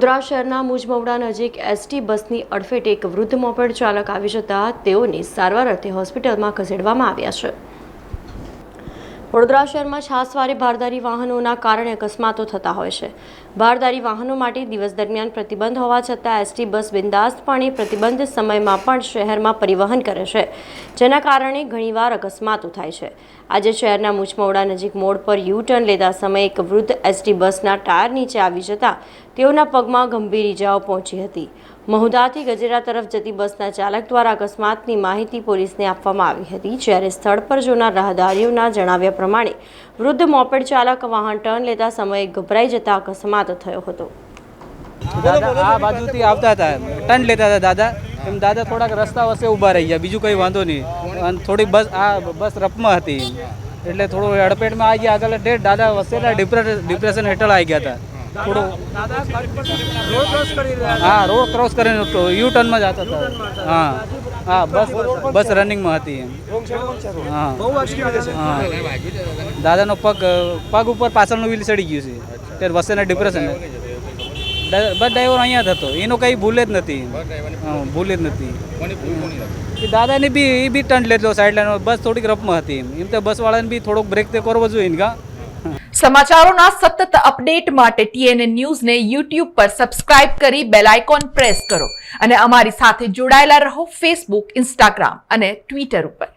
વડોદરા શહેરના મુજમવડા નજીક એસટી બસની અડફેટે એક વૃદ્ધ મોપેડ ચાલક આવી જતા તેઓને સારવાર અર્થે હોસ્પિટલમાં ખસેડવામાં આવ્યા છે। વડોદરા શહેરમાં છાસવારે ભારદારી વાહનોના કારણે અકસ્માતો થતા હોય છે। ભારદારી વાહનો માટે દિવસ દરમિયાન પ્રતિબંધ હોવા છતાં એસટી બસ બિંદાસ્તપણે પ્રતિબંધિત સમયમાં પણ શહેરમાં પરિવહન કરે છે, જેના કારણે ઘણીવાર અકસ્માતો થાય છે। આજે શહેરના મુજમવડા નજીક મોડ પર યુ ટર્ન લેતા સમયે એક વૃદ્ધ એસટી બસના ટાયર નીચે આવી જતા તેઓના પગમાં ગંભીર ઇજાઓ પહોંચી હતી। મહુધાથી ગજેરા તરફ જતી બસના ચાલક દ્વારા અકસ્માતની માહિતી પોલીસને આપવામાં આવી હતી, જ્યારે સ્થળ પર જોનાર રાહદારીઓના જણાવ્યા પ્રમાણે વૃદ્ધ મોપેડ ચાલક વાહન ટર્ન લેતા સમયે ગભરાઈ જતા અકસ્માત થયો હતો। દાદા આ બાજુથી આવતા હતા, ટર્ન લેતા હતા દાદા, એમ દાદા થોડાક રસ્તા વચ્ચે ઊભા રહી ગયા, બીજું કંઈ વાંધો નહીં। અને થોડી બસ રફમાં હતી એટલે થોડું અડફેટમાં આવી ગયા આગળ, ડેટ દાદા વસેલા ડિપ્રેશન હેઠળ આવી ગયા હતા। થોડું હા, રોડ ક્રોસ કરીને યુ ટર્નમાં જતા હતા। હા, બસ રનિંગમાં હતી એમ। હા, દાદાનો પગ ઉપર પાછળનું વ્હીલ ચડી ગયું છે, ત્યારે વસેના ડિપ્રેશન। બસ ડ્રાઈવર અહીંયા જ હતો, એનો કંઈ ભૂલ જ નથી, ભૂલ જ નથી। દાદાને બી એ બી ટર્ન લેતો સાઈડ લાઈન, બસ થોડીક રફમાં હતી એમ તો બસવાળાને બી થોડોક બ્રેક તે કરવો જોઈએ ને કા। સમાચારોના સતત અપડેટ માટે TNN ન્યૂઝને YouTube પર સબસ્ક્રાઇબ કરી બેલ આઇકોન પ્રેસ કરો અને અમારી સાથે જોડાયેલા રહો Facebook, Instagram અને Twitter ઉપર।